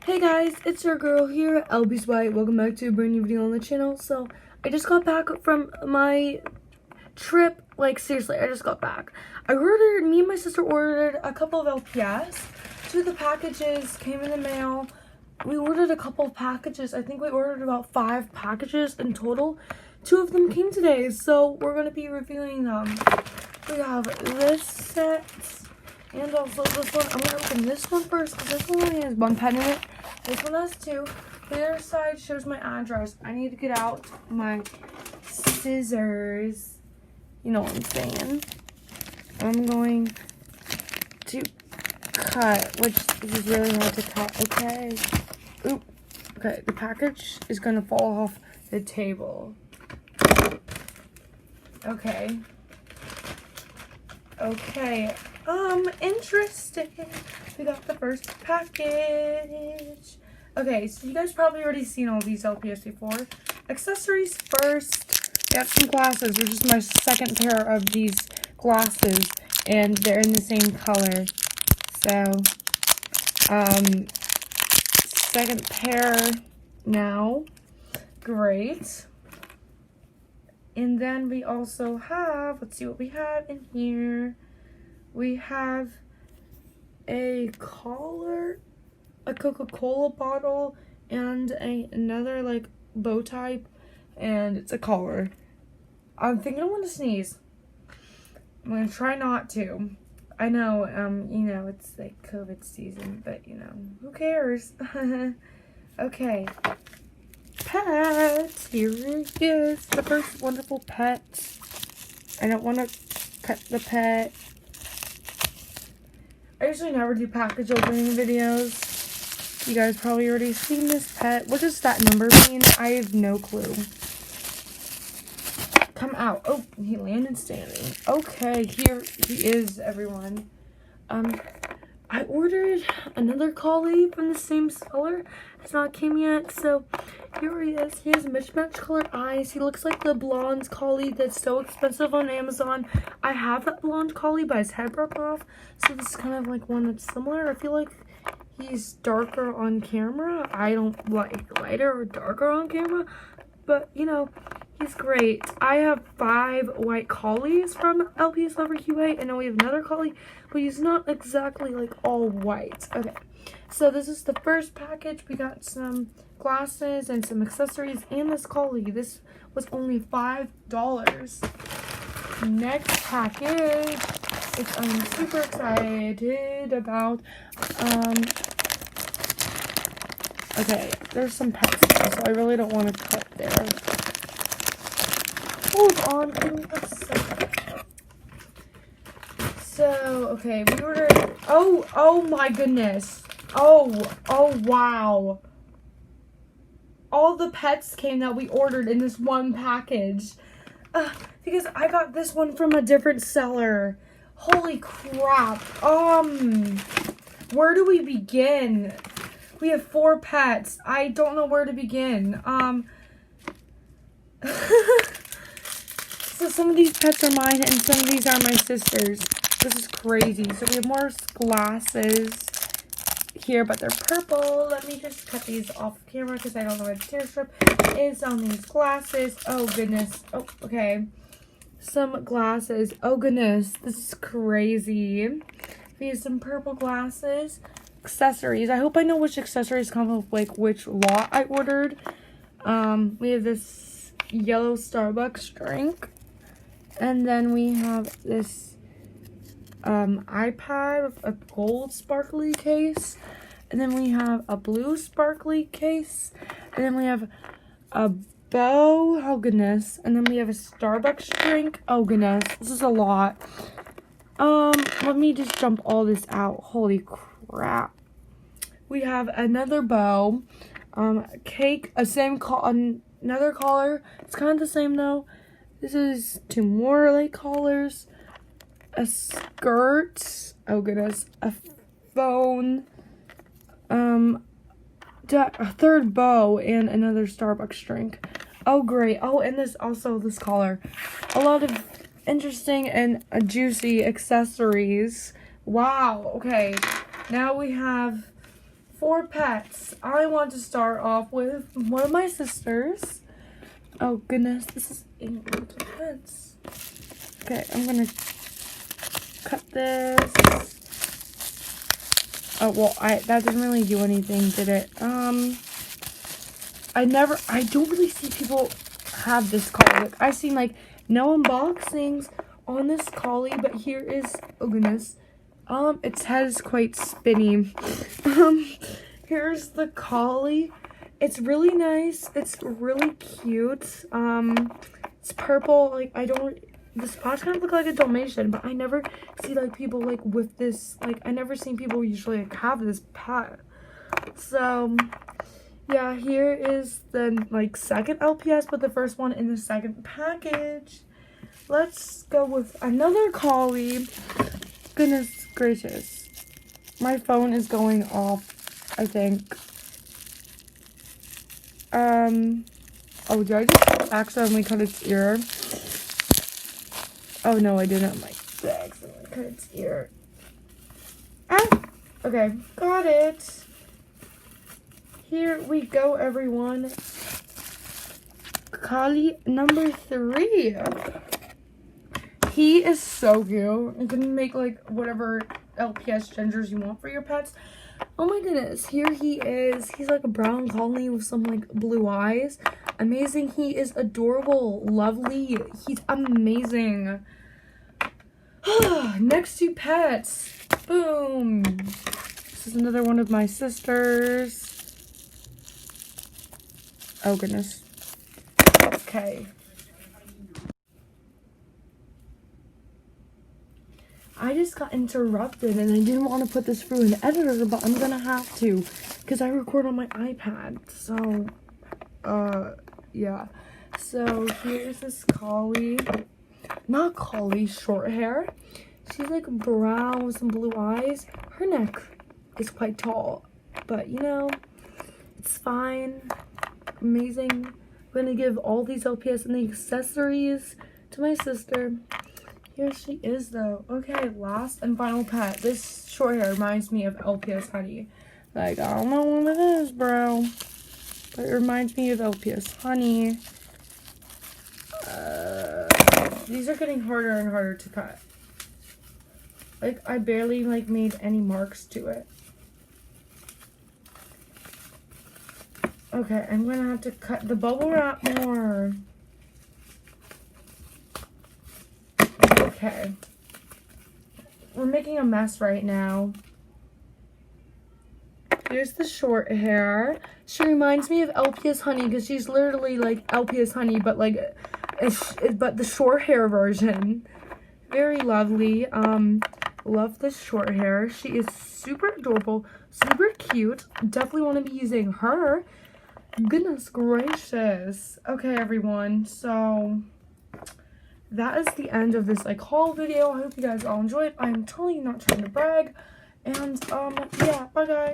Hey guys, it's your girl here, Lpsloverqa. Welcome back to a brand new video on the channel. So, I just got back from my trip. Like, seriously, I just got back. Me and my sister ordered a couple of LPS. Two of the packages came in the mail. We ordered a couple of packages. I think we ordered about 5 packages in total. 2 of them came today, so we're going to be reviewing them. We have this set. And also this one. I'm going to open this one first because this one only has 1 pen in it. This one has 2. The other side shows my address. I need to get out my scissors. You know what I'm saying. I'm going to cut, which is really hard to cut. Okay. Oop. Okay, the package is going to fall off the table. Okay. Okay. Interesting. We got the first package. Okay, so you guys probably already seen all these LPS before. Accessories first. We have some glasses, which is my second pair of these glasses, and they're in the same color. So, second pair now. Great. And then we also have, let's see what we have in here. We have a collar, a Coca-Cola bottle, and another like bow tie, and it's a collar. I'm thinking I want to sneeze. I'm gonna try not to. I know, you know, it's like COVID season, but you know, who cares? Okay. Pets. Here it is. The first wonderful pet. I don't want to cut the pet. I usually never do package opening videos. You guys probably already seen this pet. What does that number mean? I have no clue. Come out. Oh, he landed standing. Okay, here he is, everyone. I ordered another collie from the same seller. It's not came yet, so here he is. He has mismatched colored eyes. He looks like the blonde collie that's so expensive on Amazon. I have that blonde collie, but his head broke off, so this is kind of like one that's similar. I feel like he's darker on camera. I don't like lighter or darker on camera, but you know, he's great. I have 5 white collies from Lpsloverqa, and now we have another collie, but he's not exactly like all white. Okay, so this is the first package. We got some glasses and some accessories and this collie. This was only $5. Next package, which I'm super excited about. Okay, there's some pets there, so I really don't want to cut there. Hold on, give me a second. So, okay, we ordered, oh my goodness. Oh wow. All the pets came that we ordered in this one package. Because I got this one from a different seller. Holy crap. Where do we begin? We have 4 pets. I don't know where to begin. So some of these pets are mine and some of these are my sister's. This is crazy. So we have more glasses here, but they're purple. Let me just cut these off camera because I don't know where the tear strip is on these glasses. Oh goodness. Oh, okay. Some glasses. Oh goodness. This is crazy. We have some purple glasses. Accessories. I hope I know which accessories come with like which lot I ordered. We have this yellow Starbucks drink. And then we have this iPad with a gold sparkly case. And then we have a blue sparkly case. And then we have a bow. Oh goodness. And then we have a Starbucks drink. Oh goodness. This is a lot. Let me just dump all this out. Holy crap. We have another bow. Cake. Another collar. It's kind of the same though. This is 2 more like collars. A skirt. Oh goodness. A phone. A 3rd bow and another Starbucks drink. Oh great. Oh, and this collar. A lot of interesting and juicy accessories. Wow. Okay. Now we have for pets, I want to start off with one of my sisters. Oh goodness, this is intense. Okay, I'm gonna cut this. Oh, well, that didn't really do anything, did it? I don't really see people have this collie. Like, I've seen, like, no unboxings on this collie, but here is, oh goodness, its head is quite spinny. Here's the collie. It's really nice. It's really cute. It's purple. Like, the spots kind of look like a Dalmatian, but I never see, like, people, like, with this, like, I never seen people usually, like, have this pet. So, yeah, here is the, like, second LPS, but the first one in the second package. Let's go with another collie. Goodness gracious. My phone is going off, I think. Oh, did I just accidentally cut its ear? Oh, no, I didn't. I accidentally cut its ear. Ah! Okay, got it. Here we go, everyone. Collie number 3. He is so cute. You can make, like, whatever LPS genders you want for your pets. Oh my goodness, here he is. He's like a brown collie with some, like, blue eyes. Amazing. He is adorable, lovely. He's amazing. Next to pets. Boom. This is another one of my sisters. Oh goodness. Okay. I just got interrupted and I didn't want to put this through an editor, but I'm gonna have to because I record on my iPad. So, yeah. So here's this collie. Not collie, short hair. She's like brown with some blue eyes. Her neck is quite tall, but you know, it's fine. Amazing. I'm gonna give all these LPS and the accessories to my sister. Here she is though. Okay, last and final pet. This short hair reminds me of LPS Honey. Like, I don't know what it is, bro, but it reminds me of LPS Honey. These are getting harder and harder to cut. Like, I barely, like, made any marks to it. Okay, I'm gonna have to cut the bubble wrap more. Okay. We're making a mess right now. Here's the short hair. She reminds me of LPS Honey because she's literally like LPS Honey, but like, but the short hair version. Very lovely. Love the short hair. She is super adorable, super cute. Definitely want to be using her. Goodness gracious. Okay, everyone. So that is the end of this like haul video. I hope you guys all enjoyed. I'm totally not trying to brag. And yeah, bye guys.